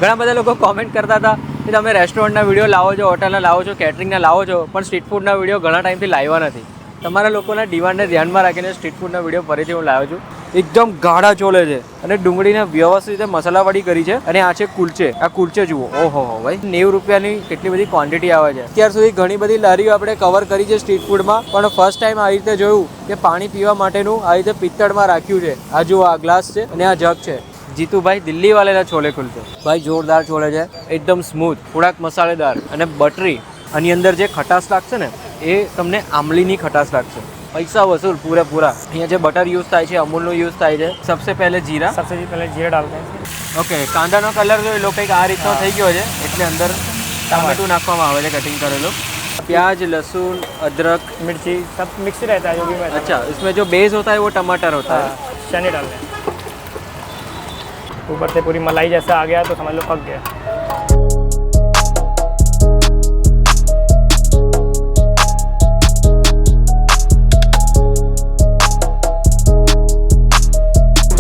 ઘણા બધા લોકો કોમેન્ટ કરતા હતા કે તમે રેસ્ટોરન્ટના વિડીયો લાવો છો, હોટલના લાવો છો, કેટરિંગના લાવો છો, પણ સ્ટ્રીટ ફૂડના વિડીયો ઘણા ટાઈમથી લાવ્યા નથી. તમારા લોકોના ડિમાન્ડને ધ્યાનમાં રાખીને સ્ટ્રીટ ફૂડના વિડીયો ફરીથી હું લાવ્યો છું. એકદમ ગાઢા ચોલે છે અને ડુંગળીને વ્યવસ્થિત રીતે મસાલાવાળી કરી છે. અને આ છે કુલચે. આ કુલચે જુઓ, ઓહો ભાઈ, 90 રૂપિયાની કેટલી બધી ક્વોન્ટિટી આવે છે. અત્યાર સુધી ઘણી બધી લારીઓ આપણે કવર કરી છે સ્ટ્રીટ ફૂડમાં, પણ ફર્સ્ટ ટાઈમ આવી રીતે જોયું કે પાણી પીવા માટેનું આવી રીતે પિત્તળમાં રાખ્યું છે. આ જુઓ, આ ગ્લાસ છે અને આ જગ છે. જીતુભાઈ દિલ્હી વાળેલા છોલે કુલચે, ભાઈ જોરદાર છોલે છે, એકદમ સ્મૂથ, થોડાક મસાલેદાર અને બટરી. આની અંદર જે ખટાશ લાગશે ને એ તમને આમલીની ખટાશ લાગશે. પૈસા વસૂલ પૂરેપૂરા. અહીંયા જે બટર યુઝ થાય છે, અમૂલનું યુઝ થાય છે. સબસે પહેલે જીરા, जीरा डालते हैं. ઓકે. કાંદાનો કલર જો એ લોકો કંઈક આ રીતનો થઈ ગયો છે એટલે અંદર ટામેટું નાખવામાં આવે છે, કટિંગ કરેલું. प्याज, लहसुन, अदरक, मिर्ची सब मिक्स रहता है जो भी मैं. अच्छा, इसमें जो बेस होता है वो टमाटर होता है. चने डालते हैं. ऊपर से पूरी मलाई जैसा आ गया तो समझ लो पक गया.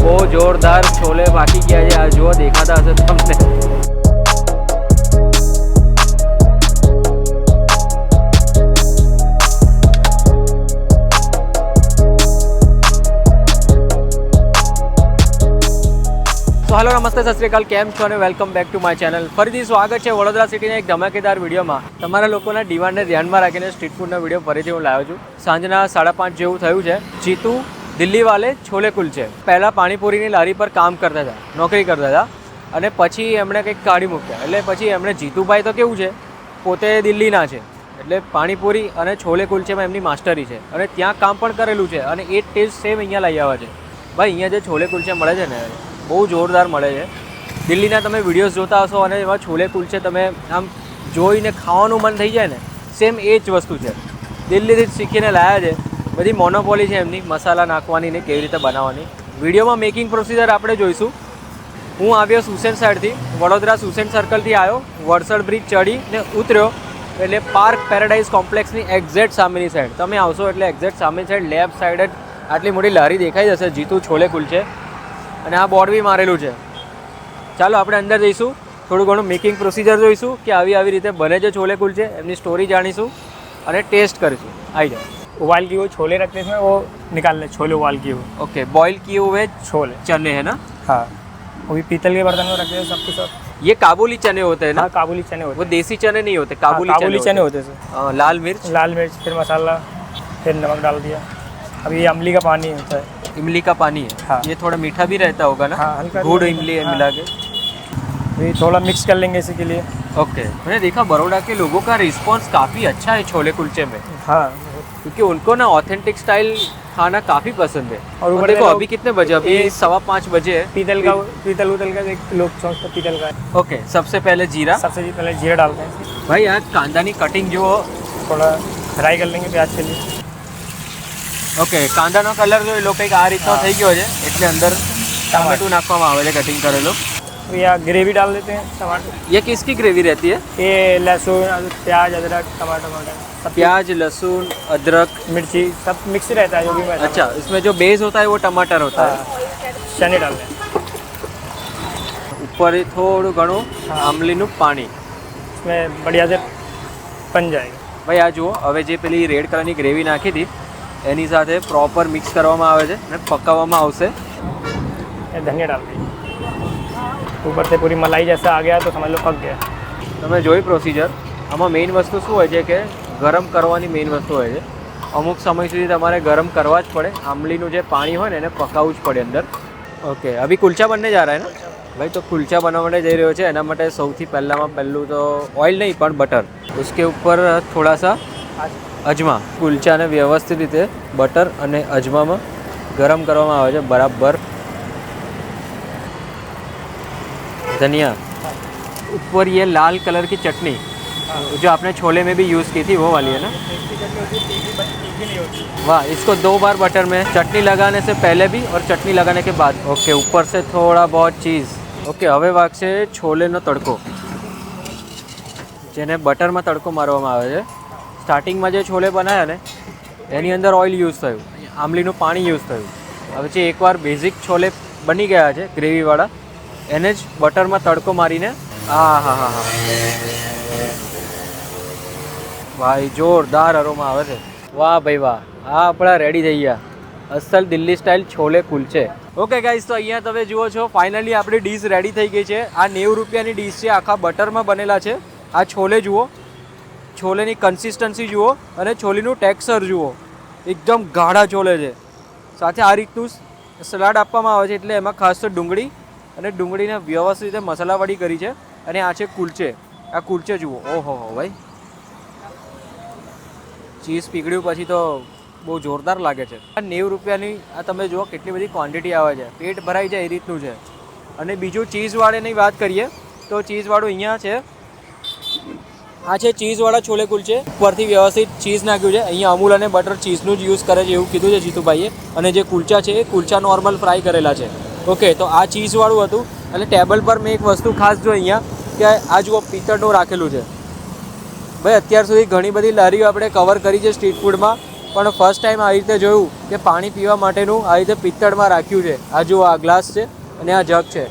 બહુ જોરદાર છોલે બાકી ગયા છે. આ જુઓ, દેખાતા હશે તમને. તો હાલો, નમસ્તે, સત શ્રી અકાલ, કેમ છો અને welcome back to my channel. ફરીથી સ્વાગત છે વડોદરા સિટીના એક ધમાકેદાર વિડીયોમાં. તમારા લોકોના ડિમાન્ડને ધ્યાનમાં રાખીને સ્ટ્રીટ ફૂડના વિડીયો ફરીથી હું લાવ્યો છું. સાંજના 5:30 જેવું થયું છે. જીતુ દિલ્હી વાલે છોલે કુલચે. પહેલાં પાણીપુરીની લારી પર કામ કરતા હતા, નોકરી કરતા હતા, અને પછી એમણે કંઈક કાઢી મૂક્યા. એટલે પછી એમણે, જીતુભાઈ તો કેવું છે, પોતે દિલ્હીના છે, એટલે પાણીપુરી અને છોલે કુલચેમાં એમની માસ્ટરી છે અને ત્યાં કામ પણ કરેલું છે. અને એ ટેસ્ટ સેમ અહીંયા લઈ આવ્યા છે. ભાઈ, અહીંયા જે છોલે કુલચે મળે છે ને, બહુ જોરદાર મળે છે. દિલ્હીના તમે વિડીયોઝ જોતા હશો અને એમાં છોલે કુલચે તમે આમ જોઈને ખાવાનું મન થઈ જાય ને, સેમ એ જ વસ્તુ છે. દિલ્હીથી જ શીખીને લાવ્યા છે. બધી મોનોપોલી છે એમની મસાલા નાખવાની ને કેવી રીતે બનાવવાની. વિડીયોમાં મેકિંગ પ્રોસિજર આપણે જોઈશું. હું આવ્યો સુસેન સાઈડથી, વડોદરા સુસેન સર્કલથી આવ્યો, વડસર બ્રિજ ચડીને ઉતર્યો એટલે પાર્ક પેરાડાઇઝ કોમ્પ્લેક્સની એક્ઝેક્ટ સામેની સાઈડ તમે આવશો એટલે એક્ઝેક્ટ સામેની સાઈડ લેફ્ટ સાઈડ જ આટલી મોટી લારી દેખાઈ જશે, જીતુ છોલે કુલચે. અને આ બોર્ડ બી મારેલું છે. ચાલો આપણે અંદર જઈશું, થોડું ઘણું મેકિંગ પ્રોસિજર જોઈશું કે આવી રીતે બને છે છોલે કુલચે, એમની સ્ટોરી જાણીશું અને ટેસ્ટ કરીશું. આવી જાઓ. उबाल किए हुए छोले रखते हैं इसमें, वो निकाल ले. छोले उबाल किए हुए, ओके. बॉईल किए हुए छोले चने है ना? हाँ, वो भी पीतल के बर्तन में रखते हैं सब के सब. ये काबुली चने होते हैं ना? हाँ, काबुली चने होते वो हैं. देसी चने नहीं होते, काबुली चने होते हैं. लाल मिर्च, लाल मिर्च, फिर मसाला, फिर नमक डाल दिया. अब ये अमली का पानी होता है. इमली का पानी है. हाँ. ये थोड़ा मीठा भी रहता होगा ना? हाँ, हल्का गुड़ इमली हाँ. मिला के. ये थोड़ा मिक्स कर लेंगे इसी के लिए. ओके. मैंने देखा बड़ौदा के लोगों का रिस्पॉन्स काफ़ी अच्छा है छोले कुलचे में, हाँ, क्योंकि उनको ना ऑथेंटिक स्टाइल खाना काफ़ी पसंद है. और ऊपर देखो लोग- अभी कितने बजे? अभी 5:15 बजे है. पीतल का एक लोग समझते हैं पीतल का है. ओके. सबसे पहले जीरा. सबसे पहले जीरा डालते हैं. भाई आज कांदानी कटिंग जो, थोड़ा फ्राई कर लेंगे प्याज के लिए. ઓકે. કાંદાનો કલર જો એ લોકો કંઈક આ રીતનો થઈ ગયો છે એટલે અંદર ટામેટું નાખવામાં આવે છે, કટિંગ કરેલું. या ग्रेवी डाल देते हैं टमाटर. ये किसकी ग्रेवी रहती है? ये लहसुन, प्याज, अदरक, टमाटर सब. प्याज, लहसुन, अदरक, मिर्ची सब मिक्स रहता है जो भी मैं. अच्छा. इसमें जो बेस होता है वो टमाटर होता है. चने डालते हैं. ऊपर થોડું ઘણું આમલીનું પાણી. इसमें बढ़िया से बन जाएगा. ભાઈ આ જુઓ, હવે જે પેલી રેડ કલરની ગ્રેવી નાખી હતી એની સાથે પ્રોપર મિક્સ કરવામાં આવે છે અને પકાવવામાં આવશે. ये धनिया डाल दिए. ऊपर से पूरी मलाई जैसा आ गया तो समझ लो पक गया. તમે જોઈ પ્રોસિજર. આમાં મેઇન વસ્તુ શું હોય છે કે ગરમ કરવાની મેઇન વસ્તુ હોય છે. અમુક સમય સુધી તમારે ગરમ કરવા જ પડે. આમલીનું જે પાણી હોય ને એને પકાવવું જ પડે અંદર. ઓકે. અભી કુલચા બનને જા રહા હે ના ભાઈ? તો કુલચા બનાવવા માટે જઈ રહ્યો છે. એના માટે સૌથી પહેલું તો ઓઇલ નહીં પણ બટર. उसके ऊपर थोड़ा सा અજમા. કુલચાને વ્યવસ્થિત રીતે બટર અને અજમામાં ગરમ કરવામાં આવે છે બરાબર. धनिया. ऊपर ये लाल कलर की चटनी जो आपने छोले में भी यूज़ की थी वो वाली है ना? वाह. इसको 2 बार बटर में, चटनी लगाने से पहले भी और चटनी लगाने के बाद. ओके. ऊपर से थोड़ा बहुत चीज़. ओके. હવે વાગશે છોલેનો તડકો, જેને બટરમાં તડકો મારવામાં આવે છે. સ્ટાર્ટિંગમાં જે છોલે બનાવ્યા ને એની અંદર ઓઇલ યુઝ થયું, આમલીનું પાણી યુઝ થયું. હવે જે એકવાર બેઝિક છોલે બની ગયા છે ગ્રેવીવાળા, એને જ બટરમાં તડકો મારીને હા હા હા હા ભાઈ જોરદાર અરોમાં આવે છે. વાહ ભાઈ વાહ, હા આપણા રેડી થઈ ગયા અસલ Delhi style chole કુલચે. Okay guys, તો અહીંયા તમે જુઓ છો ફાઇનલી આપણી ડીશ રેડી થઈ ગઈ છે. આ 90 રૂપિયાની ડીશ છે, આખા બટરમાં બનેલા છે. આ છોલે જુઓ, છોલેની કન્સિસ્ટન્સી જુઓ અને છોલેનું ટેક્સચર જુઓ, એકદમ ગાઢા છોલે છે. સાથે આ રીતનું સલાડ આપવામાં આવે છે, એટલે એમાં ખાસ તો ડુંગળી અને ડુંગળીને વ્યવસ્થિત રીતે મસાલાવાળી કરી છે. અને આ છે કુલચે. આ કુલચે જુઓ, ઓહો હો ભાઈ, ચીઝ પીગળ્યું પછી તો બહુ જોરદાર લાગે છે. આ 90 રૂપિયાની આ તમે જુઓ કેટલી બધી ક્વોન્ટિટી આવે છે, પેટ ભરાઈ જાય એ રીતનું છે. અને બીજું ચીઝવાળાની વાત કરીએ તો ચીઝવાળું અહીંયા છે. આ છે ચીઝવાળા છોલે કુલચે. ઉપરથી વ્યવસ્થિત ચીઝ નાખ્યું છે. અહીંયા અમૂલ અને બટર ચીઝનું જ યુઝ કરે છે એવું કીધું છે જીતુભાઈએ. અને જે કુલચા છે એ કુલચા નોર્મલ ફ્રાય કરેલા છે. ઓકે, તો આ ચીઝવાળું હતું. અને ટેબલ પર મેં એક વસ્તુ ખાસ જો અહીંયા કે આ જુઓ પિત્તળનું રાખેલું છે. ભાઈ અત્યાર સુધી ઘણી બધી લારીઓ આપણે કવર કરી છે સ્ટ્રીટ ફૂડમાં, પણ ફર્સ્ટ ટાઈમ આવી રીતે જોયું કે પાણી પીવા માટેનું આવી રીતે પિત્તળમાં રાખ્યું છે. આ જુઓ, આ ગ્લાસ છે અને આ જગ છે.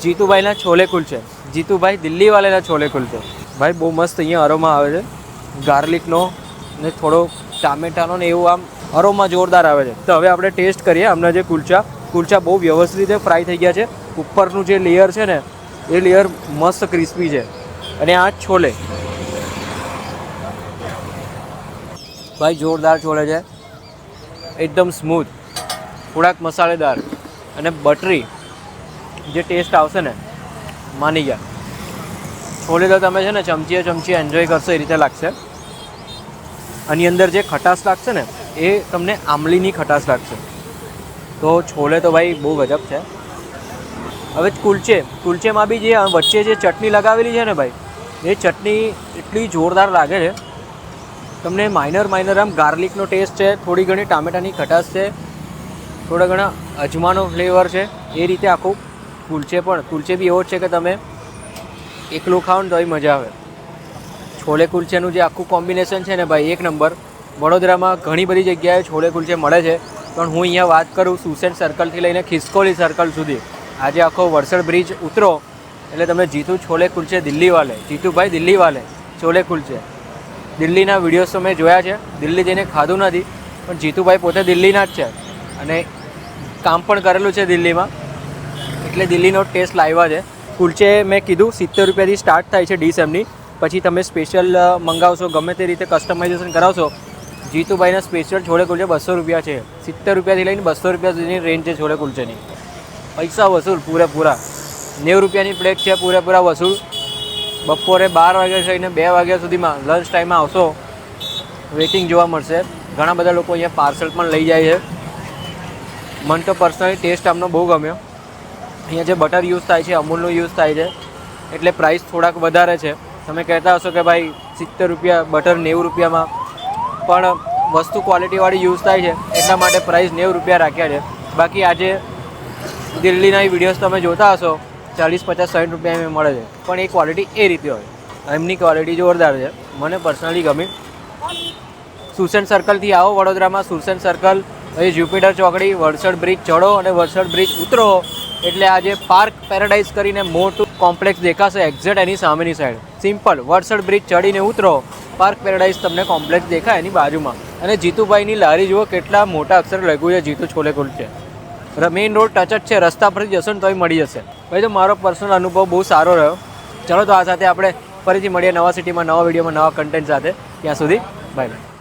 જીતુભાઈના છોલે કુલચે, જીતુભાઈ દિલ્હીવાળાના છોલે કુલચે. ભાઈ બહુ મસ્ત અહીંયા અરોમા આવે છે, ગાર્લિકનો ને થોડો ટામેટાનો ને એવું આમ અરોમા જોરદાર આવે છે. તો હવે આપણે ટેસ્ટ કરીએ. હમણાં જે કુલચા બહુ વ્યવસ્થિત રીતે ફ્રાય થઈ ગયા છે. ઉપરનું જે લેયર છે ને એ લેયર મસ્ત ક્રિસ્પી છે. અને આ છોલે ભાઈ જોરદાર છોલે છે, એકદમ સ્મૂથ, થોડાક મસાલેદાર અને બટરી જે ટેસ્ટ આવશે ને માની ગયા. છોલે તો તમે છે ને ચમચીએ એન્જોય કરશો એ રીતે લાગશે. આની અંદર જે ખટાશ લાગશે ને એ તમને આમલીની ખટાશ લાગશે. તો છોલે તો ભાઈ બહુ ગજબ છે. હવે કુલચેમાં બી જે વચ્ચે જે ચટણી લગાવેલી છે ને ભાઈ, એ ચટણી એટલી જોરદાર લાગે છે. તમને માઇનર આમ ગાર્લિકનો ટેસ્ટ છે, થોડી ઘણી ટામેટાની ખટાશ છે, થોડા ઘણા અજમાનો ફ્લેવર છે. એ રીતે આખું કુલચે બી એવો જ છે કે તમે એકલું ખાઓ ને તોય મજા આવે. છોલે કુલચેનું જે આખું કોમ્બિનેશન છે ને ભાઈ એક નંબર. વડોદરામાં ઘણી બધી જગ્યાએ છોલે કુલચે મળે છે, પણ હું અહીંયા વાત કરું સુસેન સર્કલથી લઈને ખિસકોલી સર્કલ સુધી. આજે આખો વરસડ બ્રિજ ઉતરો એટલે તમે જીતુ છોલે કુલચે દિલ્હીવાલે, જીતુભાઈ દિલ્હીવાલે છોલે કુલચે. દિલ્હીના વિડીયોઝ તો મેં જોયા છે, દિલ્હી જઈને ખાધું નથી, પણ જીતુભાઈ પોતે દિલ્હીના જ છે અને કામ પણ કરેલું છે દિલ્હીમાં, એટલે દિલ્હીનો ટેસ્ટ લાવ્યા છે. કુલચે મેં કીધું 70 રૂપિયાથી સ્ટાર્ટ થાય છે ડીશ એમની. પછી તમે સ્પેશિયલ મંગાવશો, ગમે તે રીતે કસ્ટમાઇઝેશન કરાવશો. જીતુભાઈના સ્પેશિયલ છોલે કુલચે 200 રૂપિયા છે. 70 રૂપિયાથી લઈને 200 રૂપિયા સુધીની રેન્જ છે છોલે કુલચેની. પૈસા વસૂલ પૂરેપૂરા. 90 રૂપિયાની પ્લેટ છે, પૂરેપૂરા વસૂલ. બપોરે 12 વાગ્યા થઈને 2 વાગ્યા સુધીમાં લંચ ટાઈમમાં આવશો, વેઇટિંગ જોવા મળશે. ઘણા બધા લોકો અહીંયા પાર્સલ પણ લઈ જાય છે. મને તો પર્સનલી ટેસ્ટ આમનો બહુ ગમ્યો. અહીંયા જે બટર યુઝ થાય છે અમૂલનો યુઝ થાય છે, એટલે પ્રાઇસ થોડાક વધારે છે. તમે કહેતા હશો કે ભાઈ 70 રૂપિયા બટર 90 રૂપિયામાં, પણ વસ્તુ ક્વોલિટીવાળી યુઝ થાય છે એટલા માટે પ્રાઇસ 90 રૂપિયા રાખ્યા છે. બાકી આજે દિલ્હીના વિડીયોઝ તમે જોતા હશો 40, 50, 60 રૂપિયા મળે છે, પણ એ ક્વોલિટી એ રીતે હોય. એમની ક્વોલિટી જોરદાર છે, મને પર્સનલી ગમી. સુસેન સર્કલથી આવો વડોદરામાં, સુસેન સર્કલ પછી જ્યુપિટર ચોકડી, વરસડ બ્રિજ ચડો અને વરસડ બ્રિજ ઉતરો એટલે આજે પાર્ક પેરાડાઇઝ કરીને મોટું કોમ્પ્લેક્સ દેખાશે એક્ઝેક્ટ એની સામેની સાઈડ. સિમ્પલ, વરસડ બ્રિજ ચડીને ઉતરો, પાર્ક પેરાડાઇઝ તમને કોમ્પ્લેક્સ દેખાય એની બાજુમાં. અને જીતુભાઈની લારી જુઓ, કેટલા મોટા અક્ષર લખ્યું છે Jitu chole કુલચે. Main road touch જ છે, રસ્તા પરથી જશો ને તોય મળી જશે. ભાઈ તો મારો પર્સનલ અનુભવ બહુ સારો રહ્યો. ચલો તો આ સાથે આપણે ફરીથી મળીએ નવા સિટીમાં, નવા વિડીયોમાં, નવા કન્ટેન્ટ સાથે. ત્યાં સુધી બાય બાય.